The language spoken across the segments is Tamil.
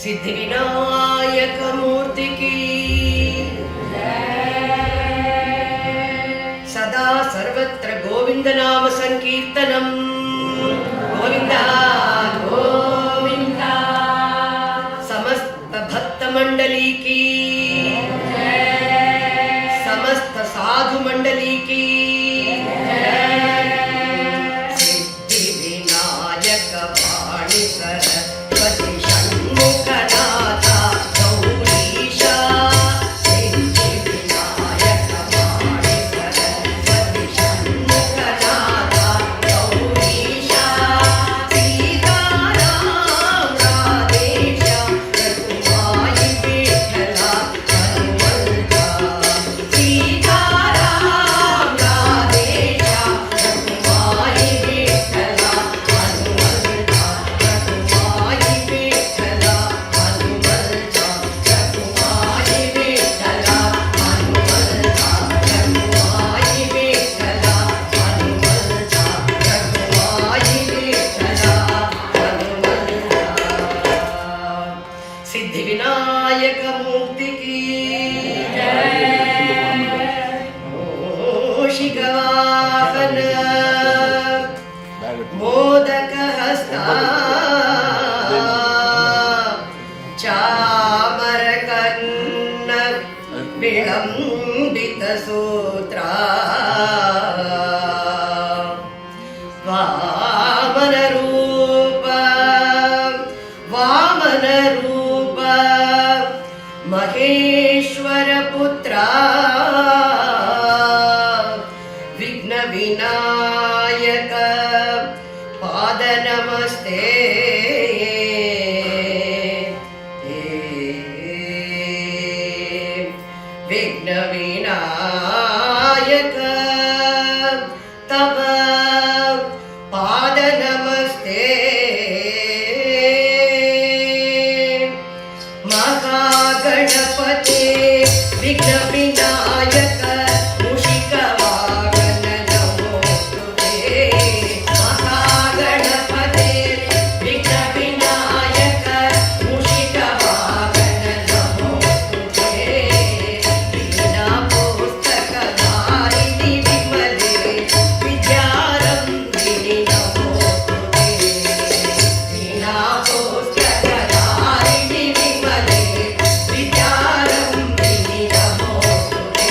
सिद्धिविनायकमूर्तिकी सदा सर्वत्र गोविन्दनाम संकीर्तनम् गोविन्द गोविन्द समस्त भक्त मंडली की समस्त साधु मंडली की सिद्धिविनायक वाणी सरस्वती षण्मुखनाथ गौरीशा सिद्धिविनायक वाणी सरस्वती षण्मुखनाथ गौरीशा सीताराम राधेश रघुमाई विठ्ठला हनुमंता सीताराम राधेश रघुमाई विठ्ठला हनुमंता रघुमाई विठ्ठला हनुमंता रघुमाई विठ्ठला हनुमंता रघुमाई विठ्ठला हनुमंता रघुमाई विठ्ठला हनुमंता सिद्धिविनायक मूर्ति की मूषिकवाहन मोदक हस्ता चामर कन्न विलंबित सूत्रा वामन रूप महेश्वर पुत्रा विघ्न विनायक पाद नमस्ते विघ्न विनायक तब पाद नमस्ते महागणपते विघ्न विनायक मूषिकवाहन नमोस्तुते महागणपते विघ्न विनायक मूषिकवाहन नमोस्तुते वीणा पुस्तकधारिणि विमले विद्यारम्भिनि नमोस्तुते वीणा पुस्तकधारिणि विमले विद्यारम्भिनि नमोस्तुते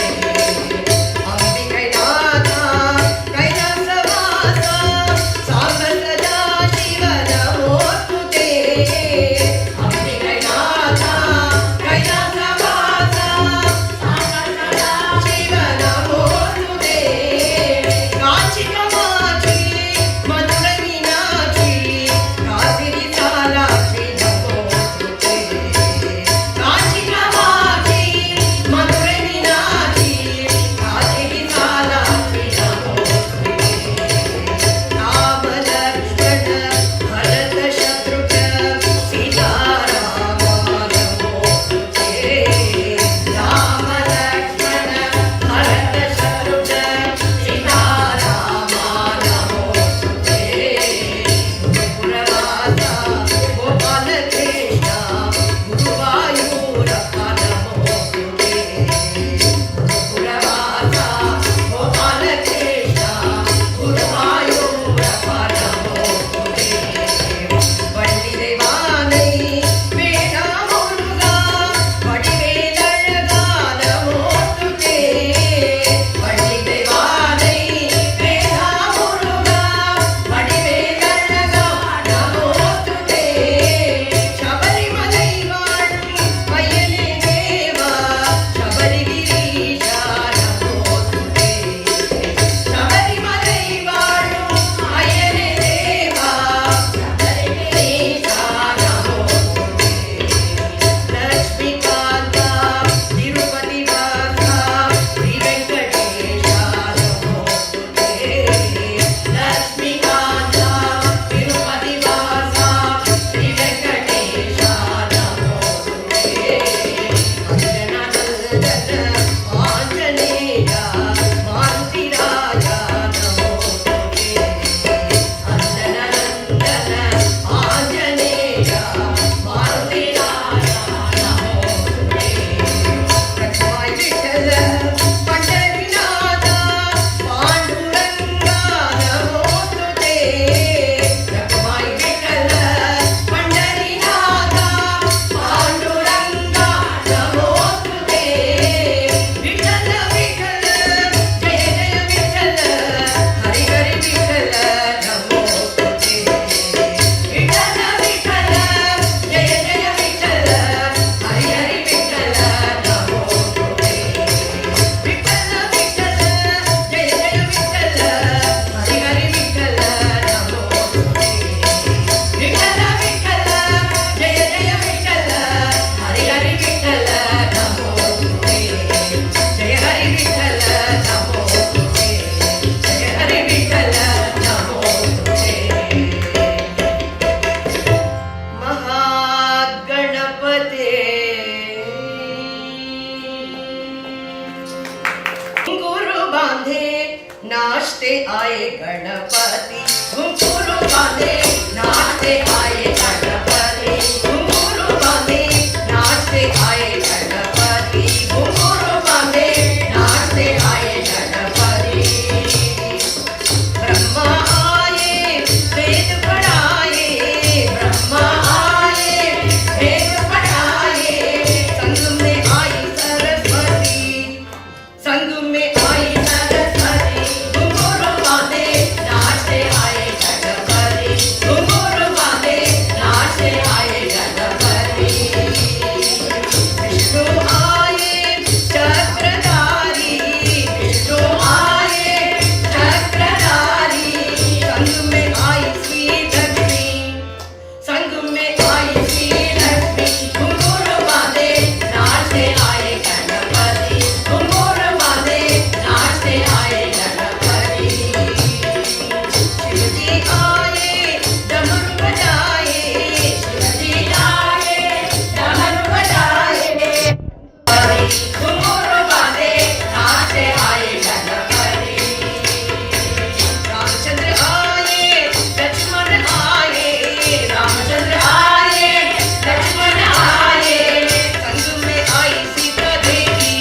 विठ्ठल नमो तुझे जय हरी विठ्ठल नमो तुझे जय हरी विठ्ठल नमो तुझे महागणपते घुंघरू बांधे नाचते आए गणपति घुंघरू बांधे नाचते आए गणपति घुंघरू बांधे नाचते आए गणपति घुंघरू बांधे नाचते आए गणपति ब्रह्मा आए वेद पढ़ाए ब्रह्मा आए वेद पढ़ाए संग में आई सरस्वती संग में आई सरस्वती घुंघरू बांधे नाचते आए गणपति घुंघरू बांधे नाचते आए गणपति विष्णु आए चक्रधारी विष्णु आए चक्रधारी संग में आई श्री लक्ष्मी संग में आई श्री लक्ष्मी घुंघरू बांधे नाचते आए गणपति घुंघरू बांधे नाचते आए गणपति शिवजी आए डमरू बजाए शिवजी आए डमरू बजाए घुंघरू बांधे नाचते आए गणपति रामचंद्र आए लक्ष्मण आए रामचंद्र आए लक्ष्मण आए संग में आई सीता देवी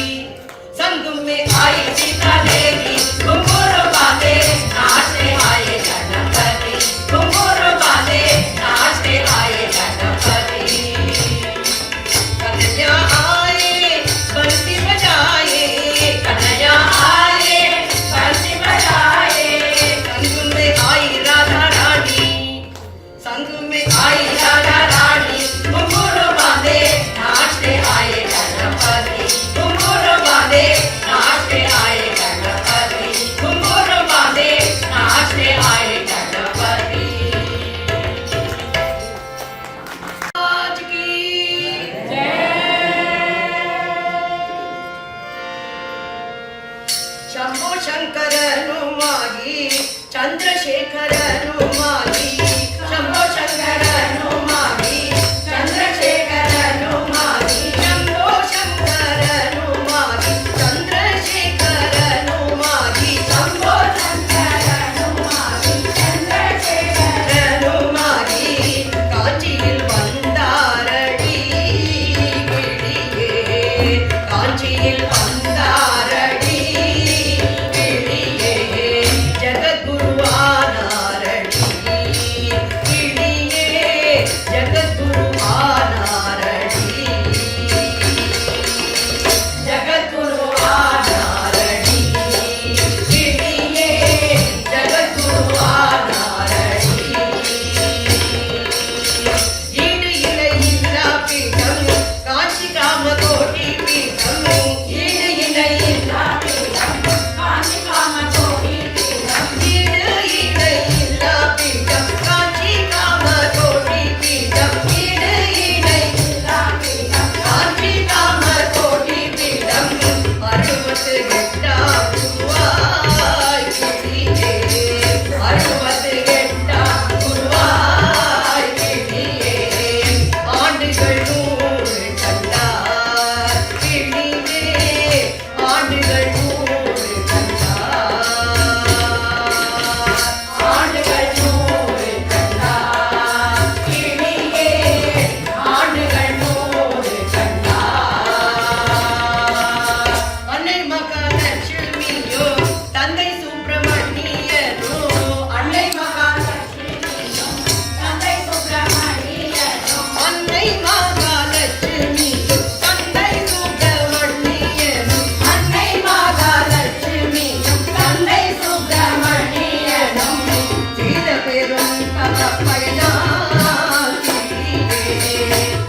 संग में आई सीता देवी घुंघरू बांधे नाचते आए गणपति घुंघरू बांधे नाचते आए गणपति कन्हैया आए बंसी बजाए कन्हैया आए बंसी बजाए संग में आई राधा रानी संग में आई राधा रानी घुंघरू बांधे नाचते आए गणपति घुंघरू बांधे नाचते आए गणपति घुंघरू बांधे नाचते आए गणपति आज की शंभो शंकर नुमागी चंद्रशेखर नुमागी शंभो शंकर नुमागी चंद्रशेखर नुमागी शंभो शंकर नुमागी चंद्रशेखर नुमागी शंभो शंकर नुमागी चंद्रशेखर नुमागी காஞ்சியில் வந்தாரடி கிளியே காஞ்சியில் வந்தாரடி கிளியே ஜகத்குருவானாரடி கிளியே ஜகத்குருவானாரடி ஜகத்குருவானாரடி கிளியே ஜகத்குருவானாரடி ஈடு இலை இல்லா பீடம் காஞ்சி காமகோட்டி பீடம் ஈடு இலை இல்லா பீடம் காஞ்சி காமகோட்டி பீடம் ஈடு இலை இல்லா பீடம் காஞ்சி காமகோட்டி பீடம் ஈடு இலை இல்லா பீடம் காஞ்சி காமகோட்டி பீடம் அறுபத்து எட்டாம் குருவாய் கிளியே அறுபத்து எட்டாம் குருவாய் கிளியே ஆண்டுகள் 100 கண்டார் கிளியே ஆண்டுகள் 100 கண்டார் ஆண்டுகள் 100 கண்டார் கிளியே ஆண்டுகள் 100 கண்டார் அன்னை மகாலட்சுமியோ தந்தை சுப்பிரமணியனோ அன்னை மகாலட்சுமியோ தந்தை சுப்பிரமணியனோ அன்னை மகாலட்சுமியோ தந்தை சுப்பிரமணியனோ அன்னை மகாலட்சுமியோ தந்தை சுப்பிரமணியனோ செய்த பெரும் தவப்பயனா கிளியே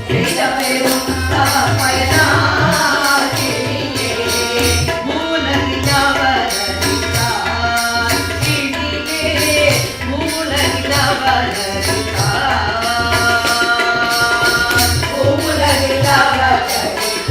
செய்த பெரும் தவப்பயனா கிளியே மூலகிலவரதித்தார் கிளியே மூலகிலவரதித்தார் மூலகிலவரதித்தார்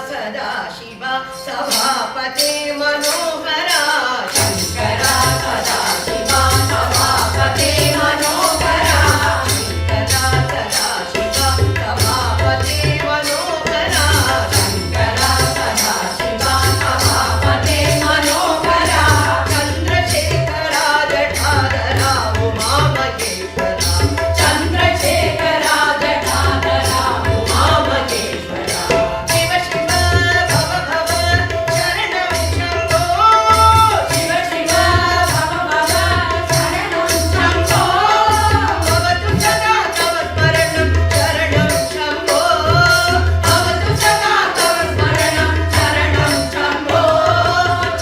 सदा शिवा सभापते मनोहरा शङ्करा सदा शिवा सभापते मनोहरा शङ्करा सदा शिवा सभापते मनोहरा शङ्करा सदा शिवा सभापते मनोहरा चन्द्रशेखरा जटाधरा उमामहेश्वरा चन्द्रशेखरा जटाधरा उमामहेश्वरा शिव शिव भव भव शरणं शम्भो शिव शिव भव भव शरणं शम्भो भवतु सदा तव स्मरणं शरणं शम्भो भवतु सदा तव स्मरणं शरणं शम्भो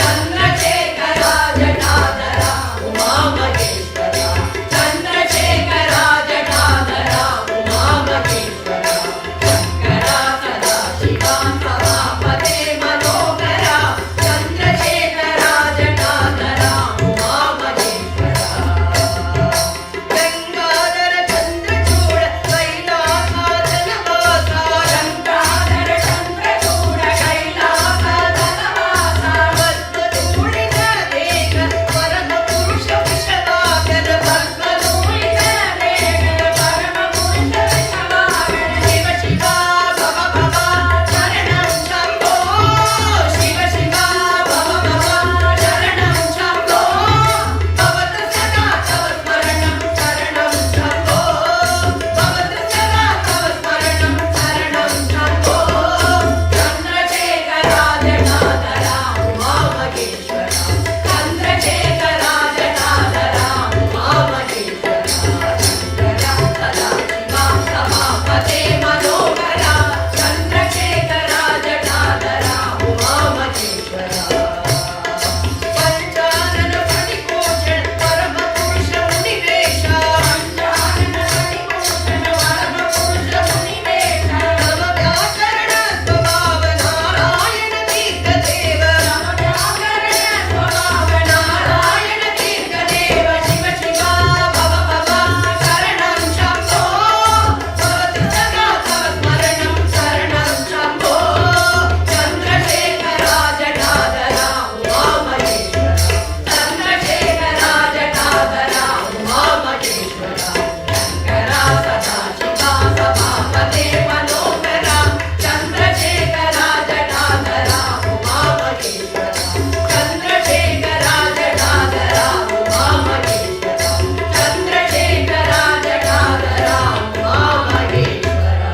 चन्द्रशेखरा जटाधरा उमामहेश्वरा चन्द्रशेखरा जटाधरा उमामहेश्वरा शङ्करा सदा शिवा सभापते मनोहरा चन्द्रशेखरा जटाधरा उमामहेश्वरा गंगाधर चंद्रचूड कैलासाचल वासा शङ्काधर चन्द्रचूड कैलासधनवासा भस्मधूलित देह परम पुरुष विषवाकर भस्मधूलित देह परमपुरुष विषवागण शिव शिवा भव भव शरणं शम्भो शिव शिव भव भव शरणं शम्भो भवतु सदा तव स्मरणं शरणं शम्भो भवतु सदा तव स्मरणं शरणं शम्भो चन्द्रशेखरा जटाधरा उमामहेश्वरा चन्द्रशेखरा जटाधरा उमामहेश्वरा शङ्करा सदा शिवा सभापते मनोहरा चन्द्रशेखरा जटाधरा उमामहेश्वरा पंचानन फणिभूषण परम पुरुष मुनिवेश पञ्चानन फणिभूषण परमपुरुष मुनिवेश नव व्याकरण स्वभाव नारायण तीर्थदेव व्याकरण स्वभाव नारायण तीर्थदेव शिव शिव भव भव शरणं शम्भो भवतु सदा तव स्मरणं शरणं शम्भो चन्द्रशेखरा जटाधरा उमामहेश्वरा चन्द्रशेखरा जटाधरा उमामहेश्वरा शङ्करा सदा शिवा सभापते मनोहरा चन्द्रशेखरा जटाधरा उमामहेश्वरा चन्द्रशेखरा जटाधरा उमामहेश्वरा चन्द्रशेखरा जटाधरा उमामहेश्वरा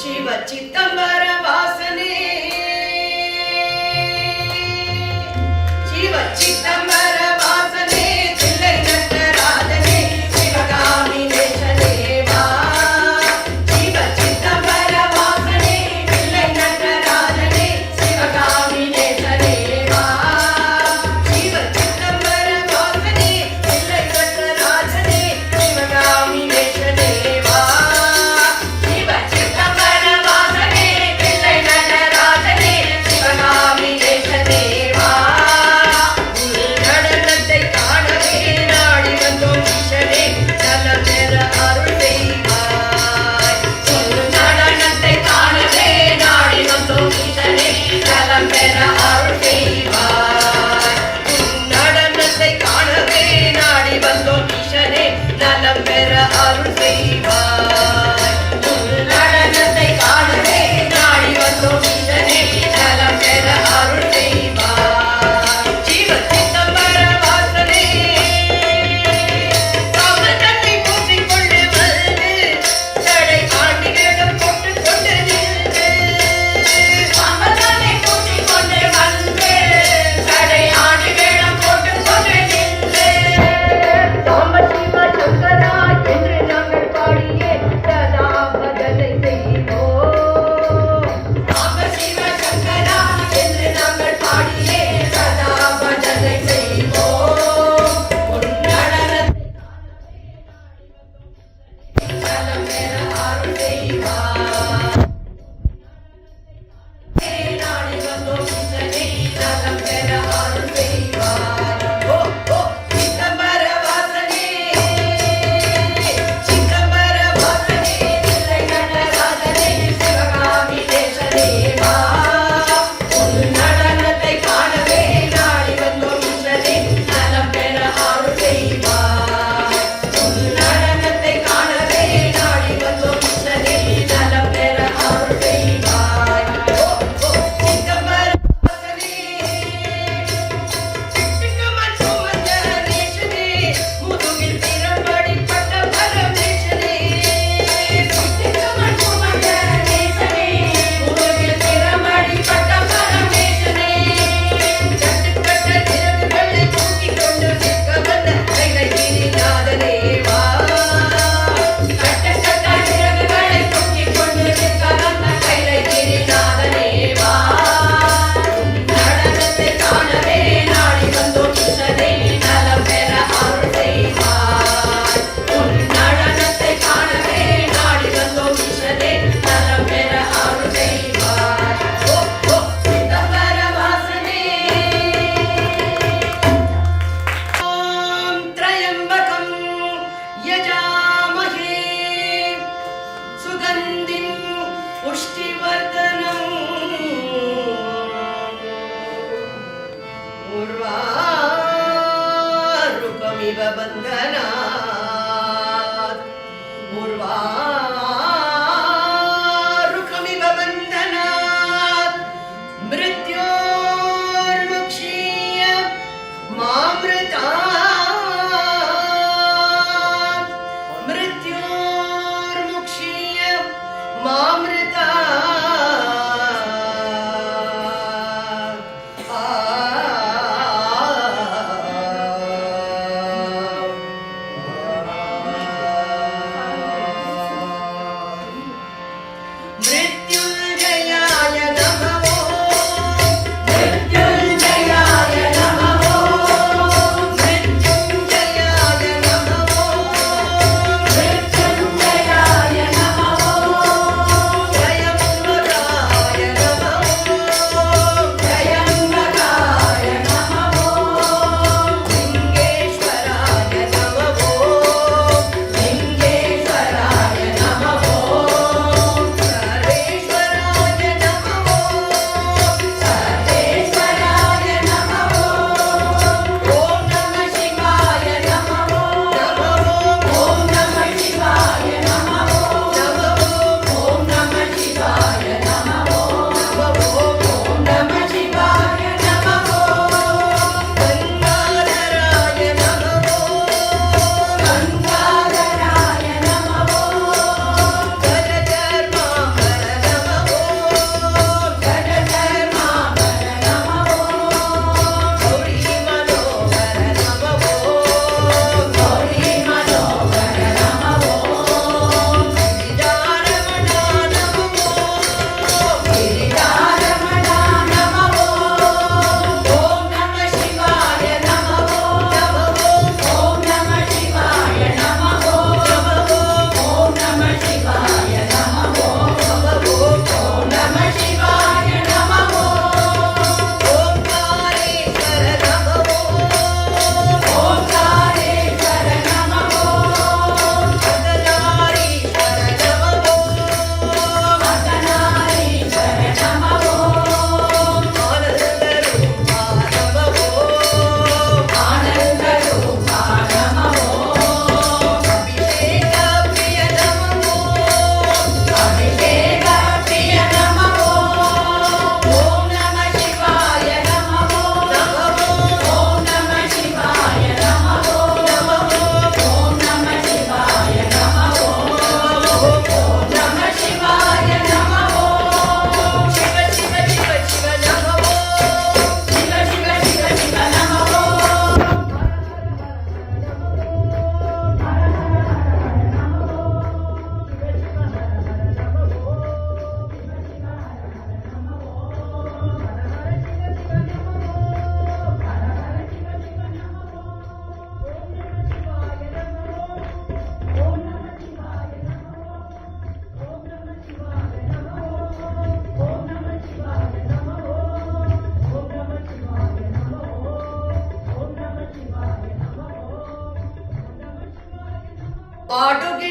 शिव चिदंबर वासने शिव चिदंबर वासने तिल्लै नटराजने शिवगामिनेशने वा शिव चिदंबर वासने तिल्लै नटराजने शिवगामिनेशने वा शिव चिदंबर वासने तिल्लै नटराजने शिवगामिनेशने वा शिव चिदंबर वासने तिल्लै नटराजने शिवगामिनेशने वा நடனத்தை காணவே நாடி வந்தோம் ஈசனே நலம் பெற அருள் செய்வாய் நடனத்தை காணவே நாடி வந்தோம் ஈசனே நலம் பெற அருள் செய்வாய் நடனத்தை காணவே நாடி வந்தோம் ஈசனே நலம் பெற அருள் செய்வாய் நடனத்தை காணவே நாடி வந்தோம் ஈசனே நலம் பெற அருள் செய்வாய் ஜீவ சிதம்பர வாசனே காமதத்தை பூசிக் கொண்டு வந்து தடை ஆண்டி வேடம் போட்டுக் கொண்டு நின்று சம்பதனை கூட்டிக் கொண்டு வந்து கடை ஆடி வேடம் போட்டுக் கொண்டு நின்று சாம்ப சிவ சங்கரா என்று நாங்கள் பாடியே சதா பஜனை செய்ய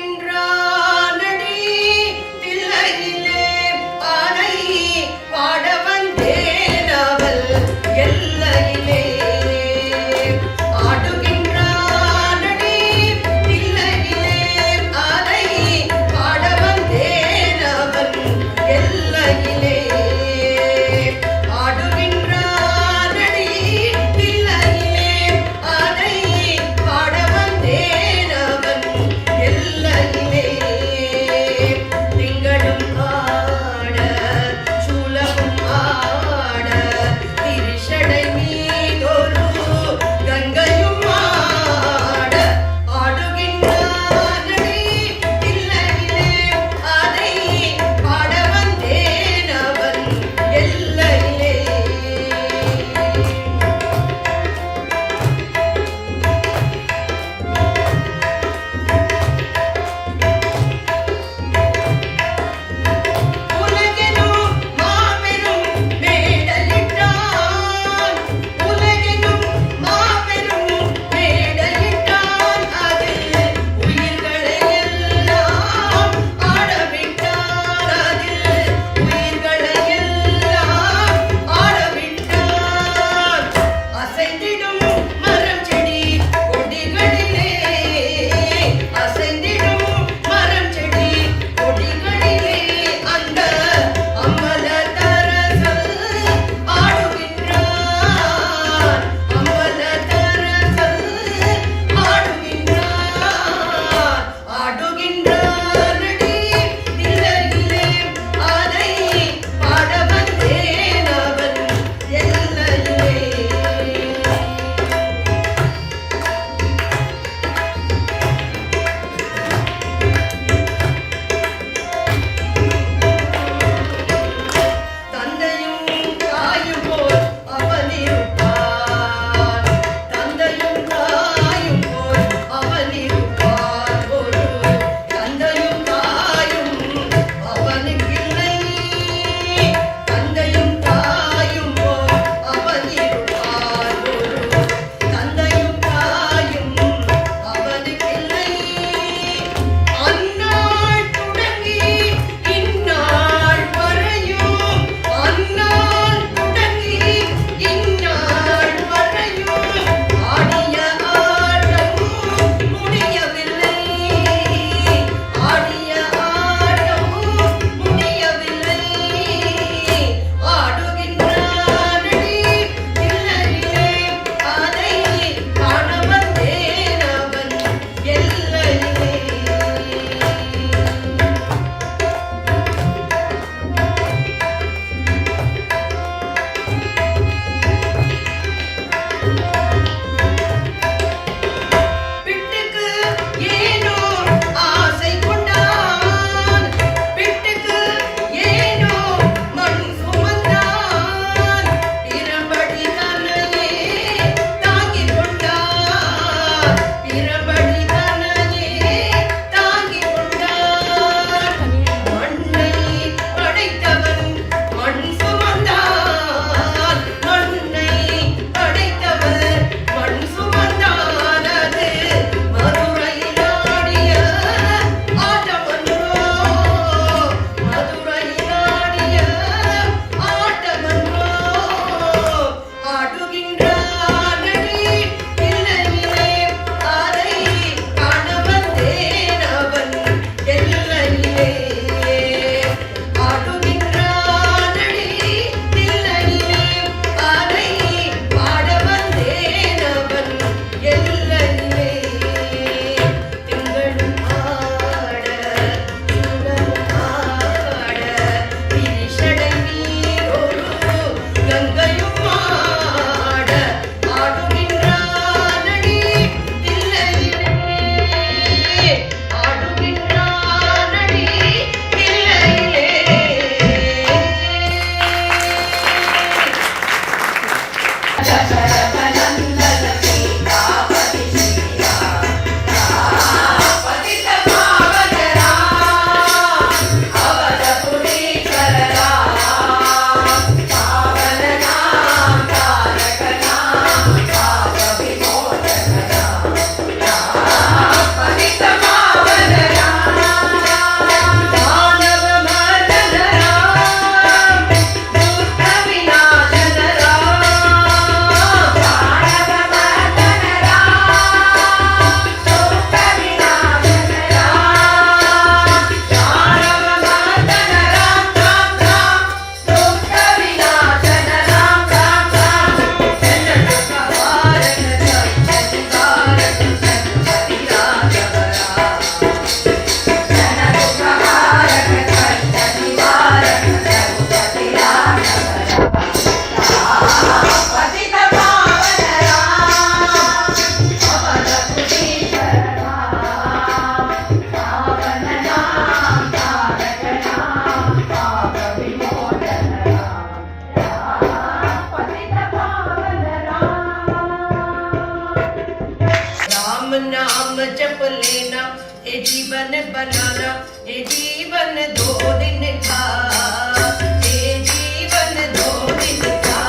ஆடுகின்றானடி தில்லையிலே ஆனை பாட வந்தேன் அவள் எல்லையிலே ஆடுகின்றானடி தில்லையிலே ஆனை பாட வந்தேன் அவள் எல்லையிலே ஆடுகின்றானடி தில்லையிலே ஆனை பாட வந்தேன் அவன் எல்லையிலே बनाना ये जीवन 2 दिन का, ये जीवन 2 दिन का।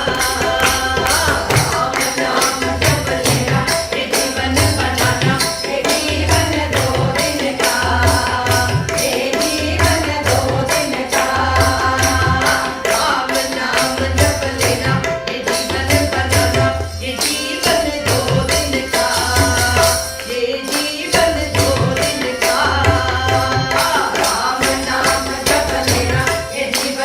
राम नाम जप लेना ये जीवन बनाना, ये जीवन 2 दिन का, ये जीवन 2 दिन का। राम नाम जप लेना ये जीवन बनाना, ये जीवन 2 दिन का, ये जीवन 2 दिन का। राम नाम जप लेना ये जीवन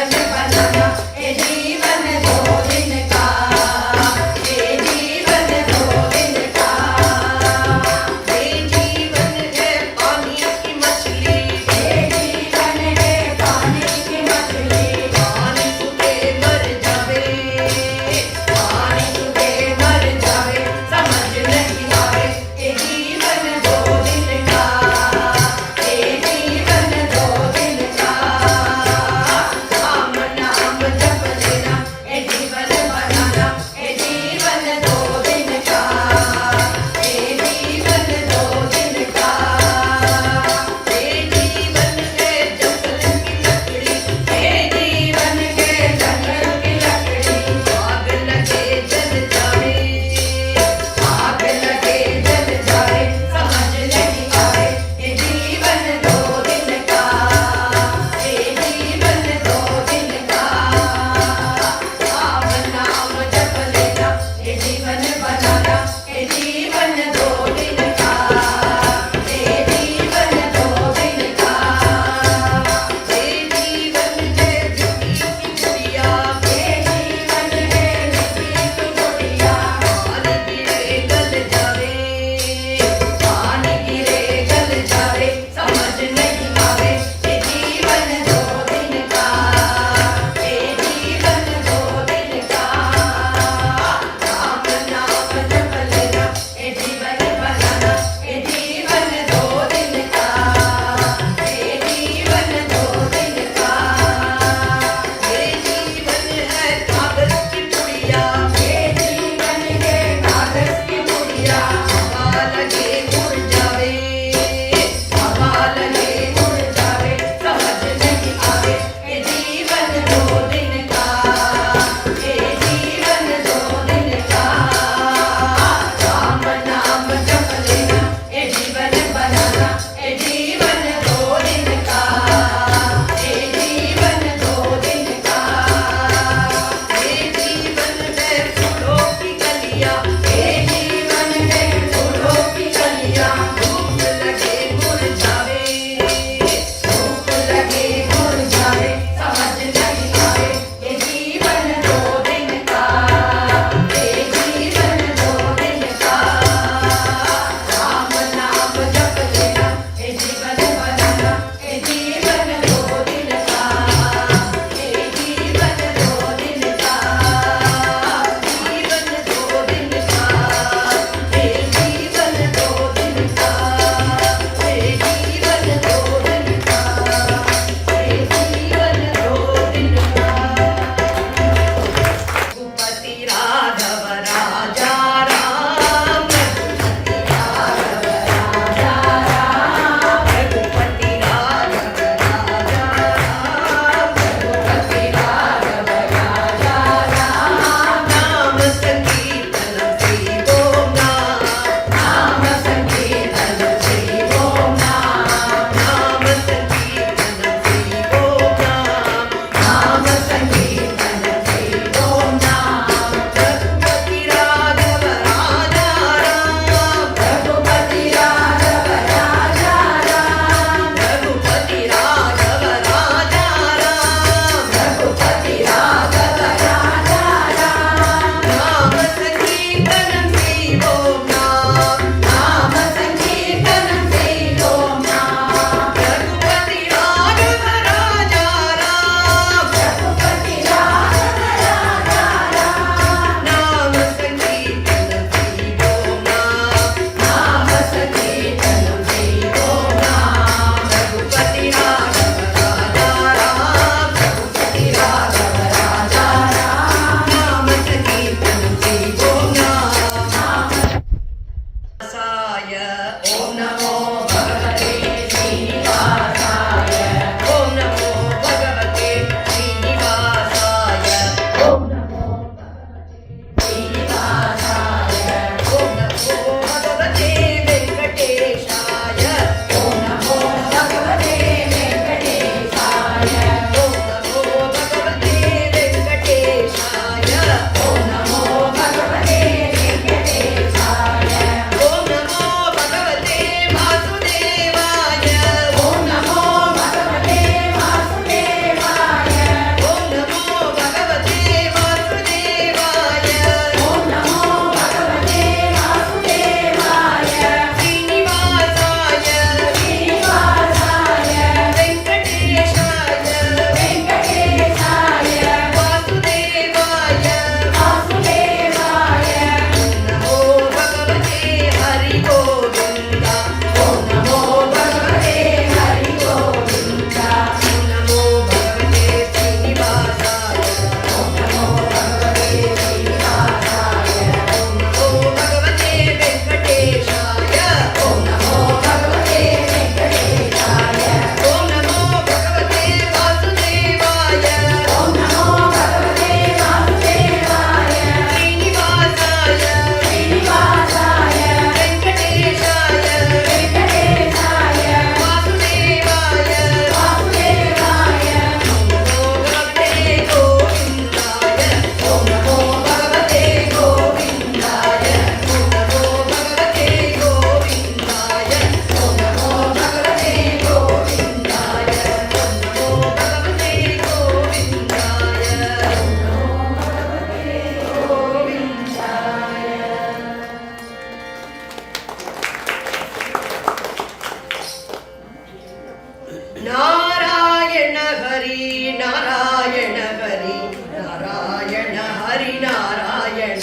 नारायण हरि नारायण हरि नारायण हरि नारायण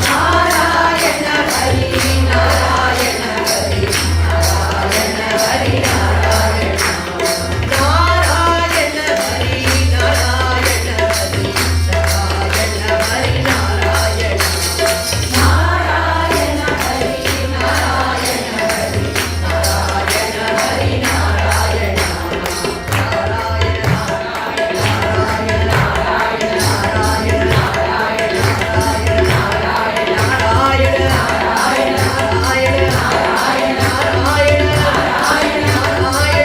नारायण हरि नारायण हरि नारायण हरि नारायण नारायण हरि नारायण हरि नारायण हरि नारायण नारायण हरि नारायण हरि नारायण हरि नारायण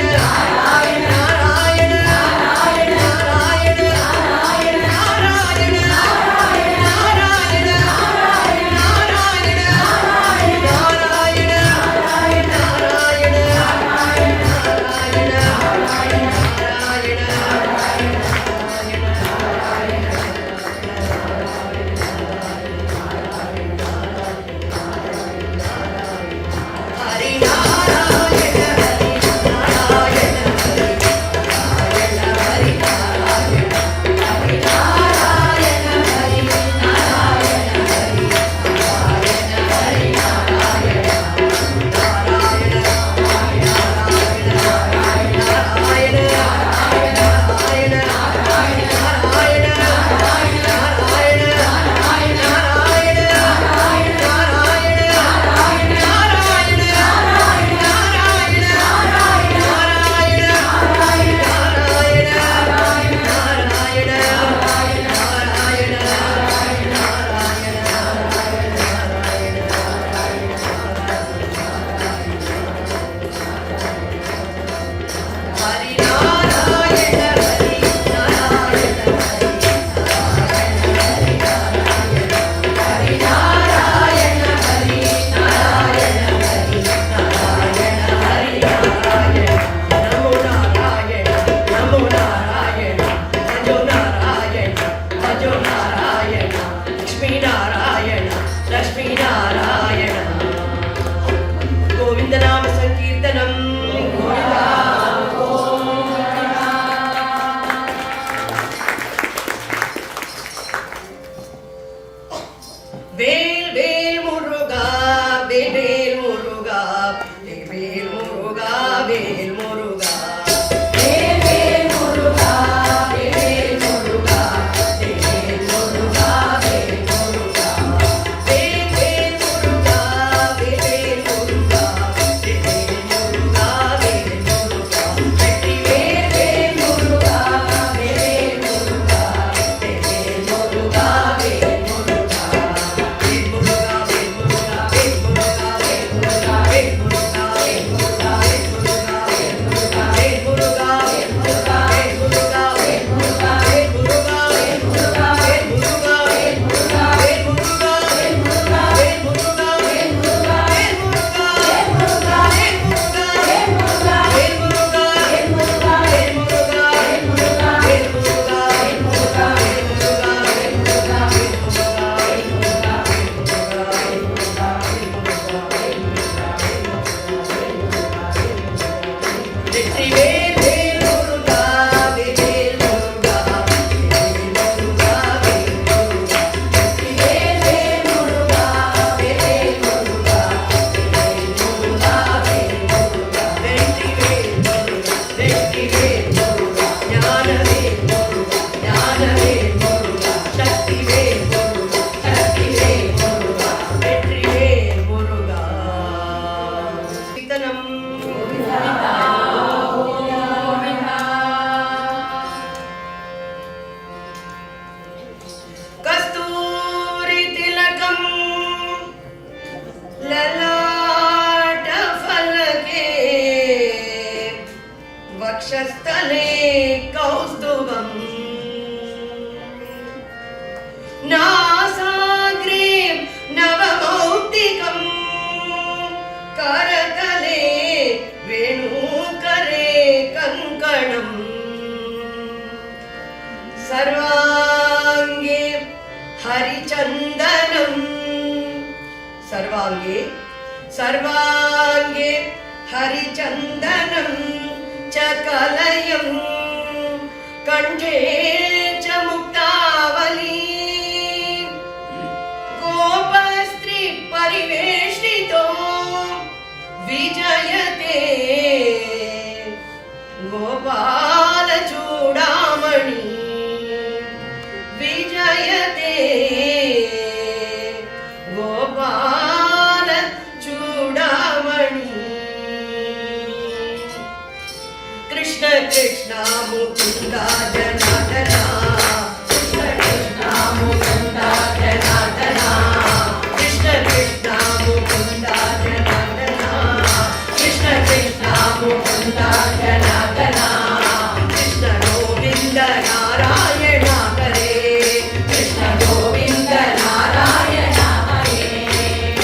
वक्षस्थले कौस्तुभम् नासाग्रे नवमौक्तिकम् करतले वेणुकरे कङ्कणम् सर्वाङ्गे हरिचन्दनम् सर्वाङ्गे हरिचन्दनम् चक कलयं कण्ठे च मुक्तावली गोपस्त्री परिवेष्टितो विजयते गोपाल चूडामणि विजयते गोपाल चूडामणि कृष्ण कृष्ण मुकुन्दा जनार्दना कृष्ण कृष्ण मुकुन्दा जनार्दना कृष्ण कृष्ण मुकुन्दा जनार्दना कृष्ण कृष्ण मुकुन्दा जनार्दना कृष्ण गोविन्द नारायण हरे कृष्ण गोविन्द नारायण हरे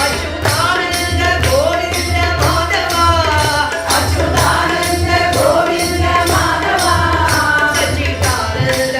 अच्युतानन्द गोविन्द माधवा अच्युतानन्द गोविन्द माधवा सच्चिदानन्द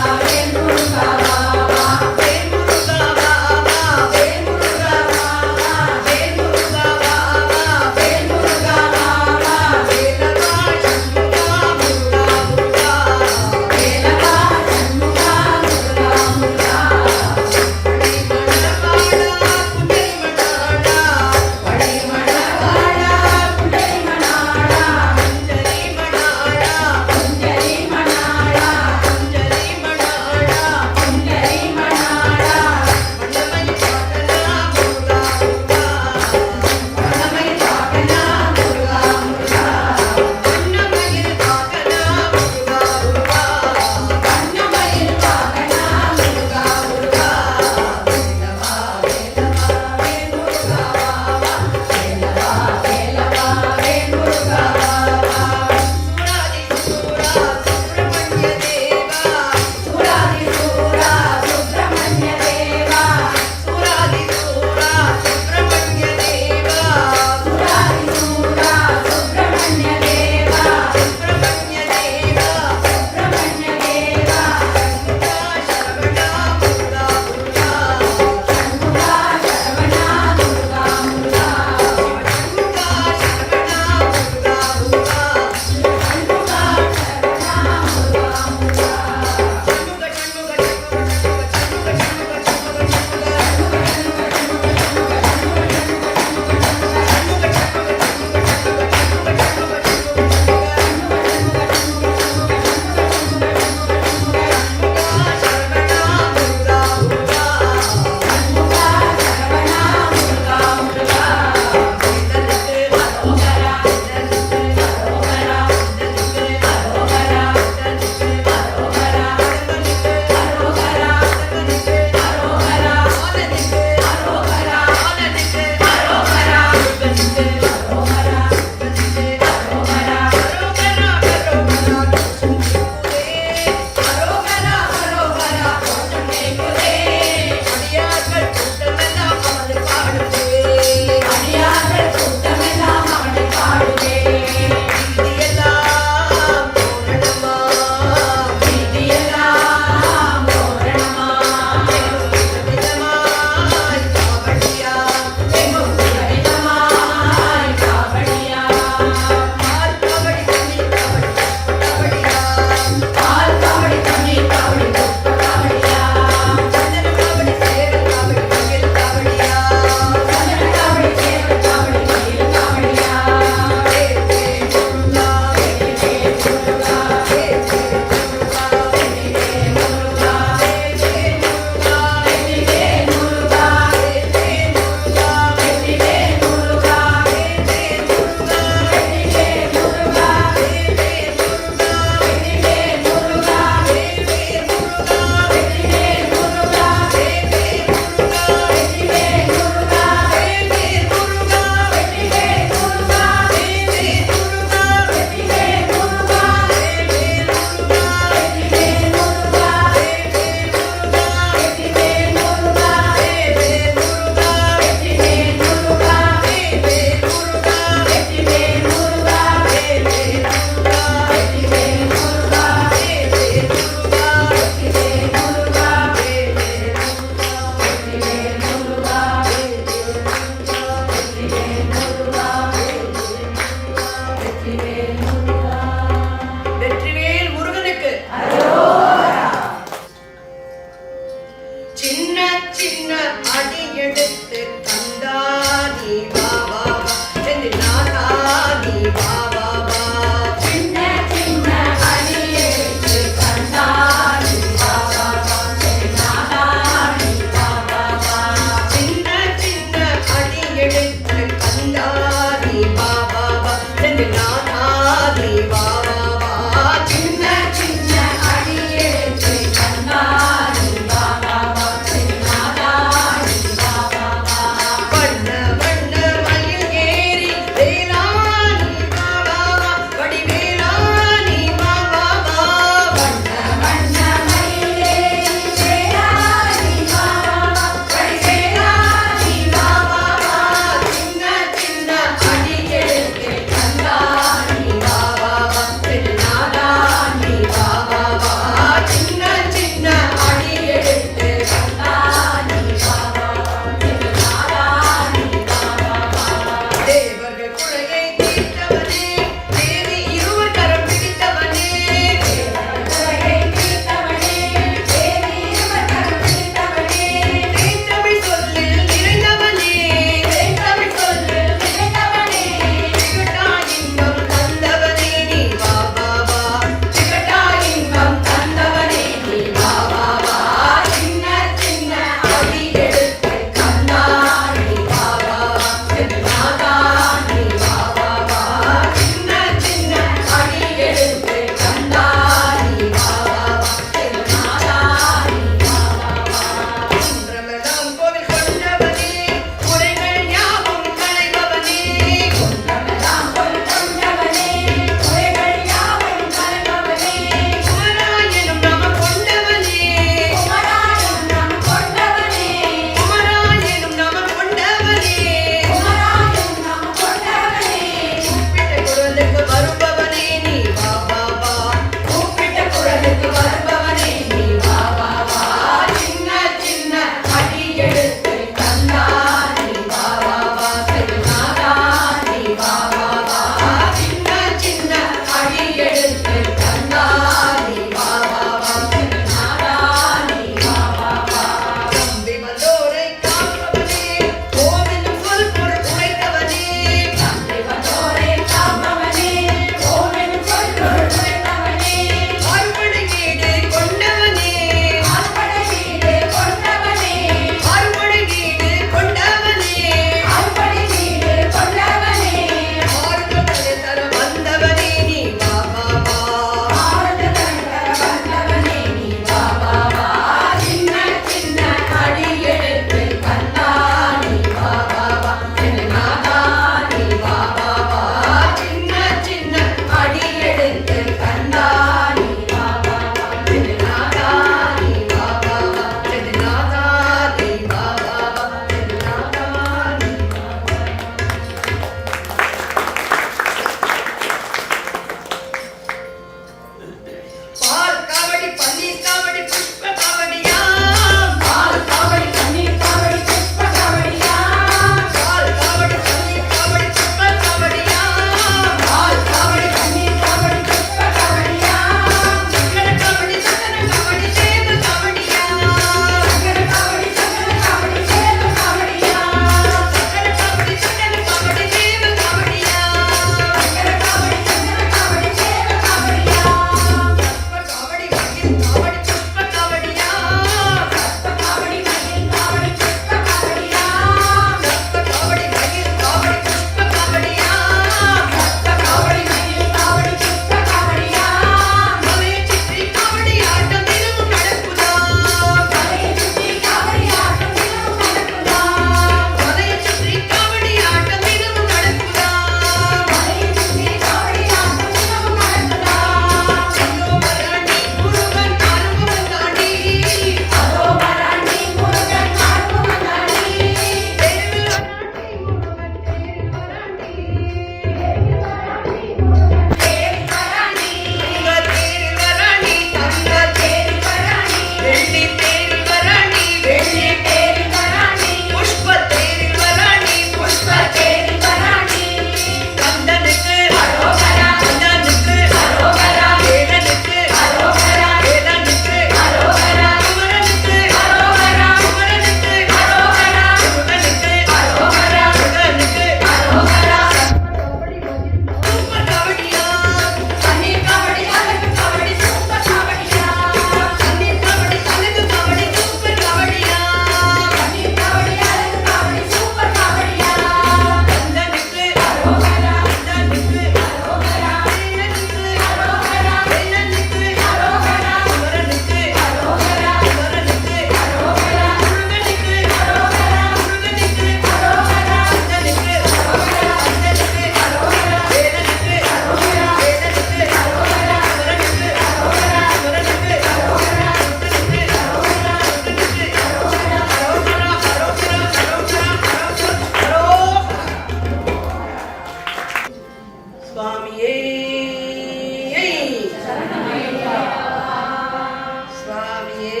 சுவாமியே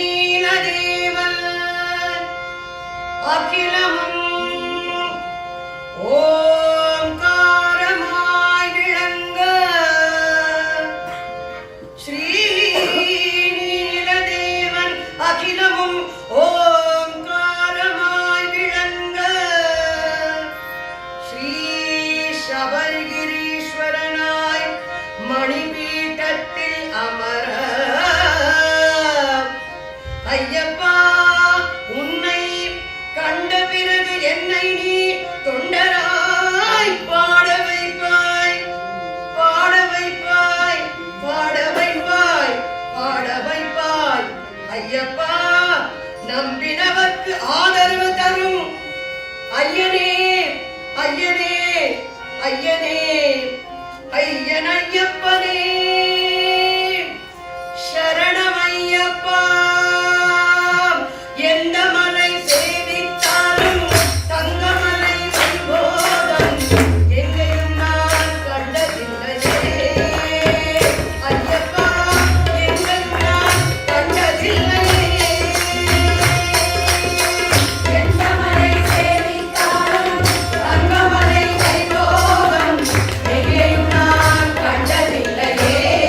ஸ்ரீநீலதேவன் அகிலமும் ஓங்காரமாய் விளங்க ஸ்ரீநீலதேவன் அகிலமும் ஓங்காரமாய் விளங்க ஸ்ரீ சபரிகிரீஸ்வரனாய் மணிபீட்டத்தில் அமர ஐயப்பா உன்னை கண்ட பிறகு என்னை நீ தொண்டராய் பாட வைப்பாய் பாட வைப்பாய் பாட வைப்பாய் பாட வைப்பாய் ஐயப்பா நம்பினவர்க்கு ஆதரவு தரும் ஐயனே ஐயனே ஐயனே ஐயன் ஐயப்பனே சரணமையப்பா எந்த மலை சேவித்தாலும் தங்கமலை வைபோகம் எங்கேயும் நான் கண்டதில்லையே ஐயப்பா எங்கேயும் நான் கண்டதில்லையே எந்த மலை சேவித்தாலும் தங்கமலை வைபோகம் எங்கேயும் நான் கண்டதில்லையே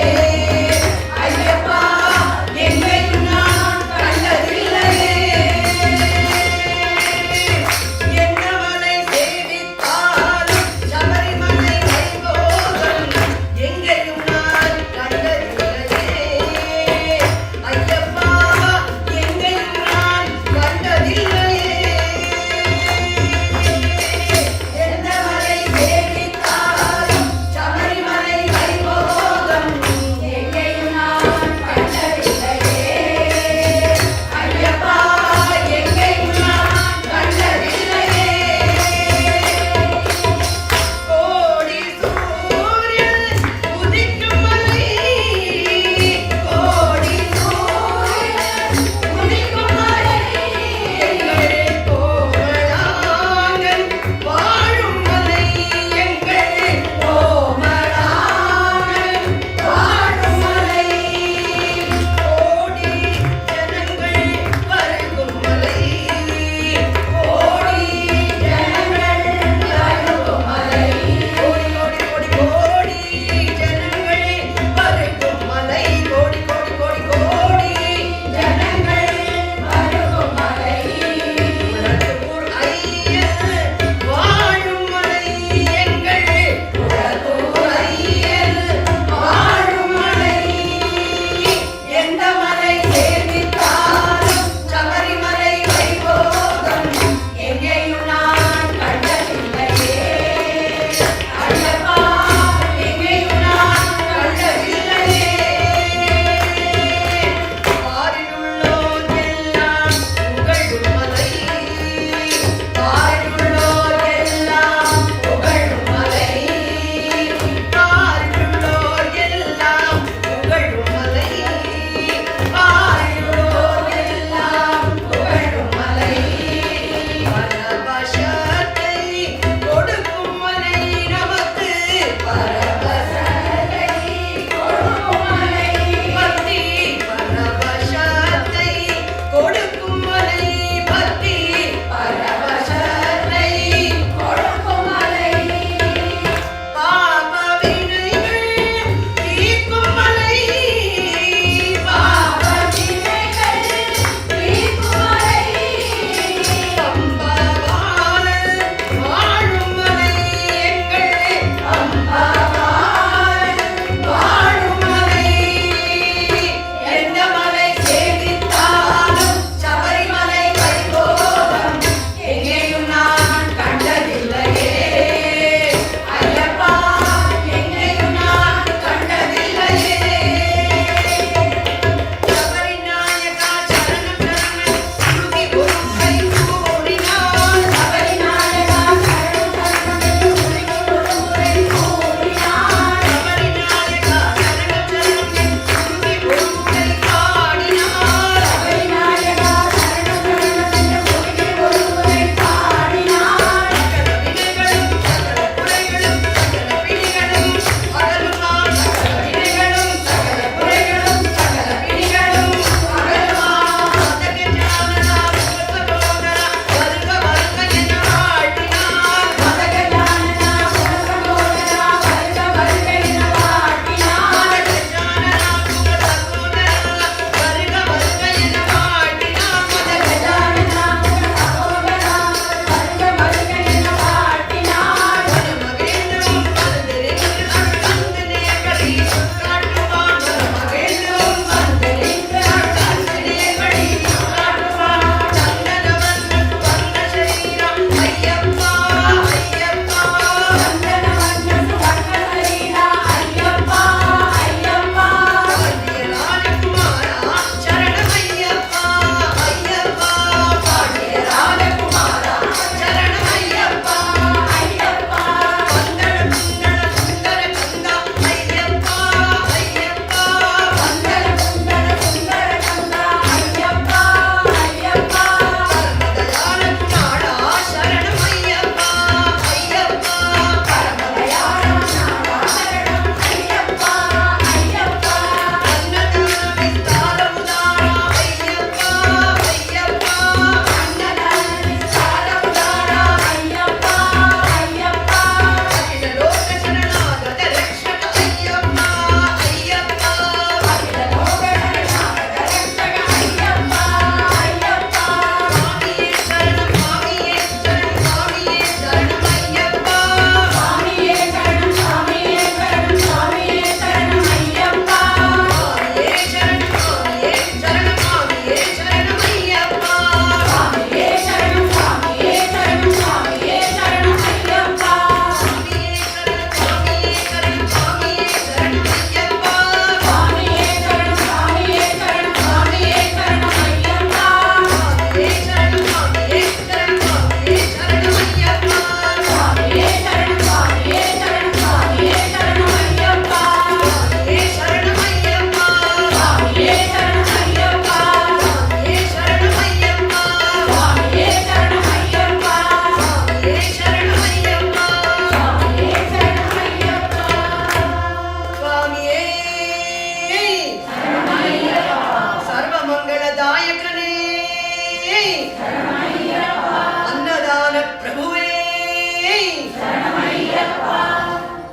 அன்னதான பிரபுவே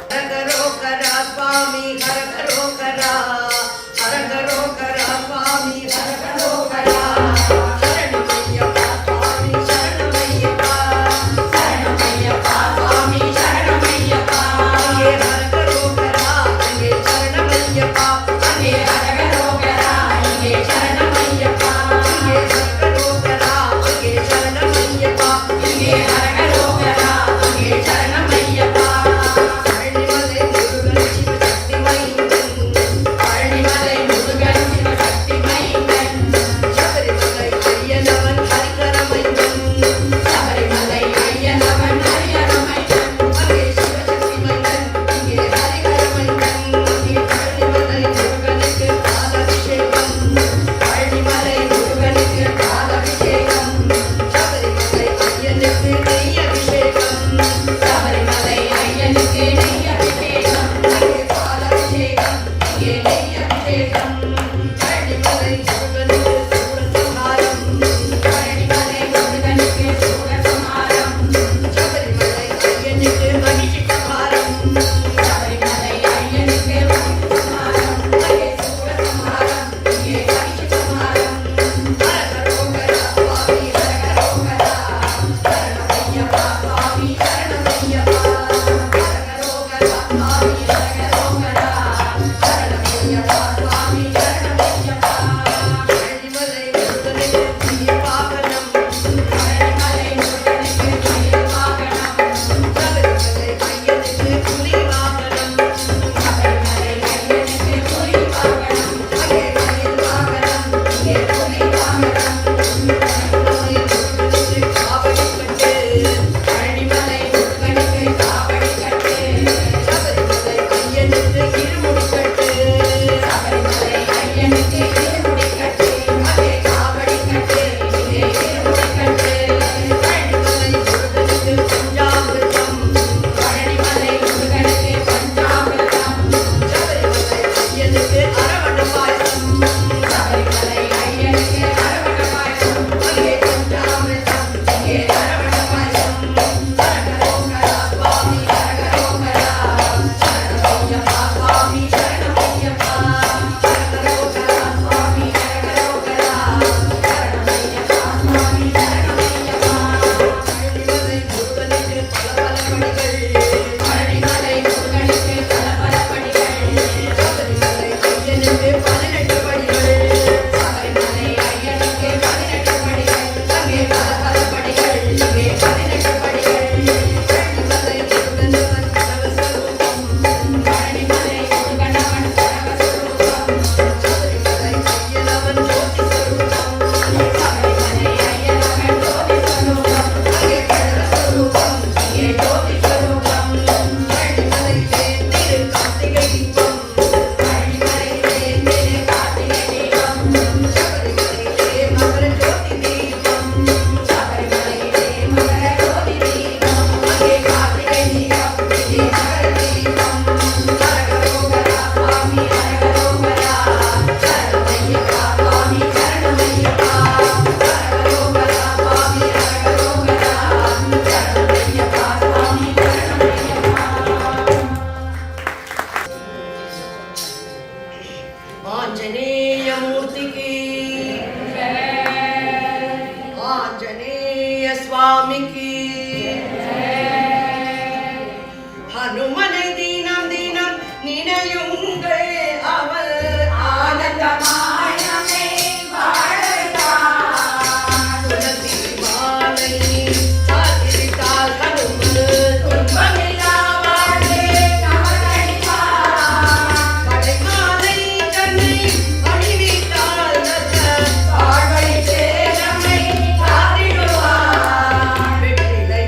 ஹரகரோகரா சுவாமி ஹரகரோகரா ஹரகரோகரா சுவாமி ஹரகரோகரா சரணமையப்பா சுவாமி சரணமையப்பா சரணமையப்பா சுவாமி சரணமையப்பா அங்கே ஹரகரோகரா அங்கே சரணமையப்பா அங்கே ஹரஹரோகரா இங்கே சரணமையப்பா அங்கே ஹரகரோகரா அங்கே சரணமையப்பா இங்கே ஹரஹரோகரா அங்கே சரணமையப்பா பழனிமலை முருகன் சிவசக்தி மைந்தன் பழனிமலை முருகன் சிவசக்தி மைந்தன் சபரிமலை ஐயனவன் ஹரிகரமைந்தன் சபரிமலை ஐயனவன் ஹரியரமைந்தன் அங்கே சிவசக்தி மைந்தன் இங்கே ஹரிகரமைந்தன் இங்கே பழனிமலை முருகனுக்கு பாலாபிஷேகம் பழனிமலை முருகனுக்கு பாலாபிஷேகம் சபரிமலை ஐயனுக்கு நெய் அபிஷேகம் சபரிமலை ஐயனுக்கு நெய் அபிஷேகம் அங்கே பாலாபிஷேகம் இங்கே நெய் அபிஷேகம் பழனிமலை முருகனுக்கு சூரசம்ஹாரம் பழனிமலை முருகனுக்கு சூரசம்ஹாரம் சபரிமலை ஐயனுக்கு மகிஷிகபாரம் சபரிமலை ஐயனுக்கு சூரசம்ஹாரம் அங்கே சூரசம்ஹாரம் இங்கே மகிஷிசம்ஹாரம் ஹரஹரோகரா சுவாமி ஹரஹரோகரா சரணமையப்பா சுவாமி சரணமையப்பா ஹரஹரோகரா சுவாமி ஹரஹரோகரா சரணமையப்பா சுவாமி சரணமையப்பா பழனிமலை முருகனுக்கு திவ்ய வாகனம் பழனிமலை முருகனுக்கு திவ்ய வாகனம் சபரிமலை ஐயனுக்கு புலி வாகனம் சபரிமலை ஐயனுக்கு புலி வாகனம் அங்கே மயில் வாகனம் இங்கே புலி வாகனம் பழனிமலை முருகனுக்கு காவடி கட்டு பழனிமலை முருகனுக்கு காவடி கட்டு சபரிமலை ஐயனுக்கு இருமுடி கட்டு சபரிமலை ஐயனுக்கு இருமுடி கட்டு அங்கே காவடி கட்டு இங்கே இருமுடி கட்டு பழனிமலை முருகனுக்கு பஞ்சாமிர்தம் பழனிமலை முருகனுக்கு பஞ்சாமிர்தம் சபரிமலை ஐயனுக்கு அரவண பாயசம் சபரிமலை ஐயனுக்கு அரவண பாயசம் அங்கே பஞ்சாமிர்தம் இங்கே அரவண பாயசம் ஹரஹரோகரா சுவாமி ஹரஹரோகரா சரணமையப்பா சுவாமி சரணமையப்பா ஹரஹரோகரா சுவாமி ஹரஹரோகரா சரணமையப்பா சுவாமி சரணமையப்பா பழனிமலை முருகனுக்கு பல படிகள் பழனிமலை முருகனுக்கு பல பல படிகள் சபரிமலை ஐயனுக்கு 18 படிகள் சபரிமலை ஐயனுக்கு 18 படிகள் அங்கே பல பல படிகள் இங்கே 18 படிகள் பழனிமலை முருகனவன் கனவஸ்வரூபம் பழனிமலை முருகனவன் சரவஸ்வரூபம் சபரிமலை ஐயனவன் ஜோதி ஸ்வரூபம் சபரிமலை ஐயனவன் ஜோதி ஸ்வரூபம் அங்கே கனவஸ்வரூபம் இங்கே ஜோதி ஸ்வரூபம் பழனிமலை தேர்ந்திரு கார்த்திகை தீபம் பழனிமலை தேர்ந்திரு கார்த்திகை தீபம் சபரிமலை மகர ஜோதி தீபம் சபரிமலை மகர ஜோதி தீபம் அங்கே கார்த்திகை தீபம் இங்கே மகர தீபம் ஹரஹரோகரா சுவாமி ஹரஹரோகரா சரணமையப்பா சுவாமி சரணமையப்பா ஹரஹரோகரா சுவாமி ஹரஹரோகரா சரணமையப்பா சுவாமி சரணமையப்பா ஆஞ்சநேய மூர்த்திக்கு ஆஞ்சநேய சுவாமிக்கு ஹனுமனை தினம் தினம் நினையுங்கள் அவர் ஆனந்தமாயமே வாழத்தான் துளசி மாலை சாத்திரித்தால் ஹனுமன் துன்பமில்லா வாழ்வே நமக்களிப்பார் படைமாலை தன்னை அணிவித்தால் நல்ல வாழ்வழித்தே நம்மை காத்திடுவார் வெற்றிலை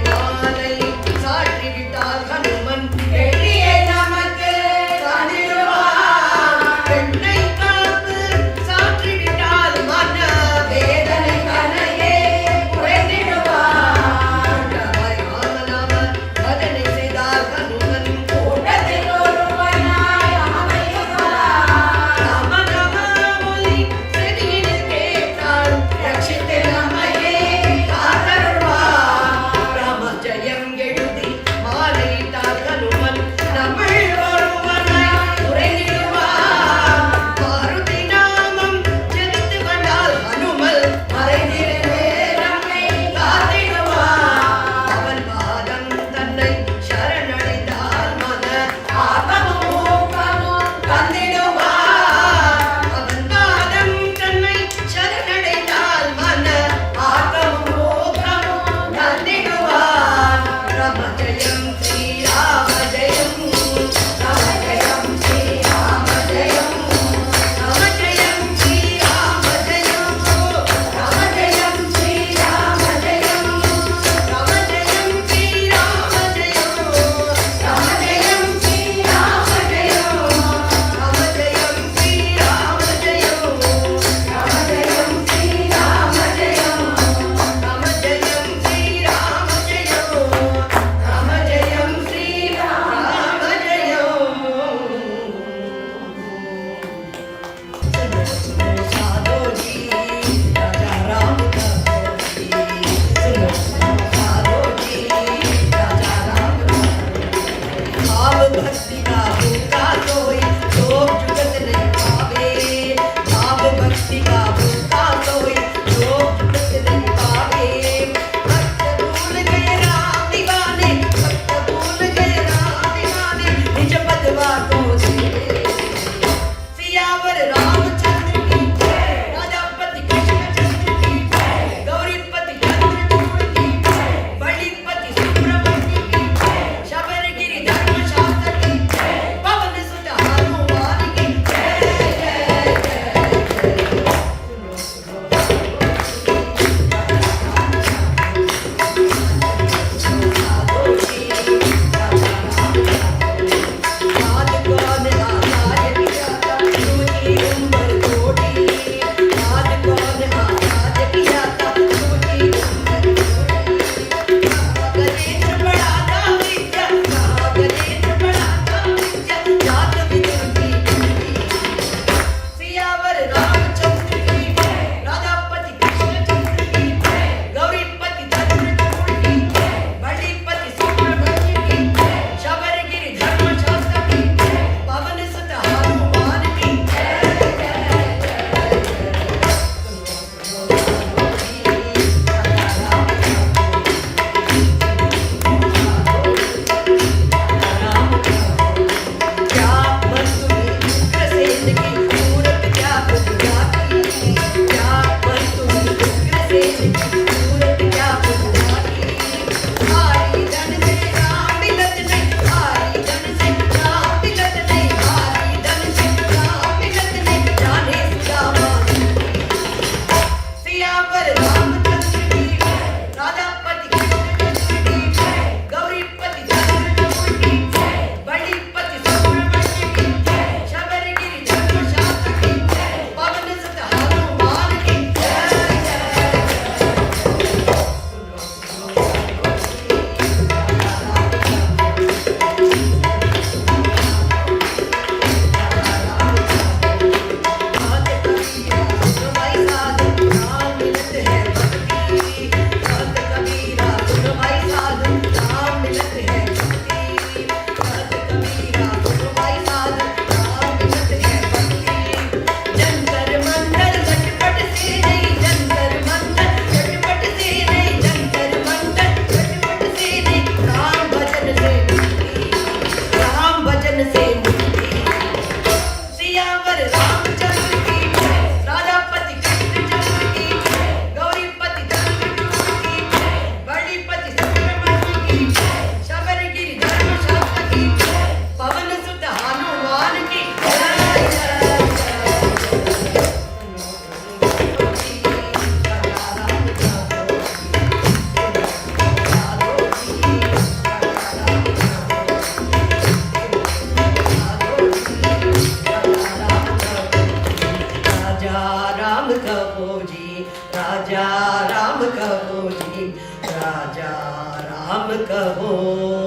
अब कहो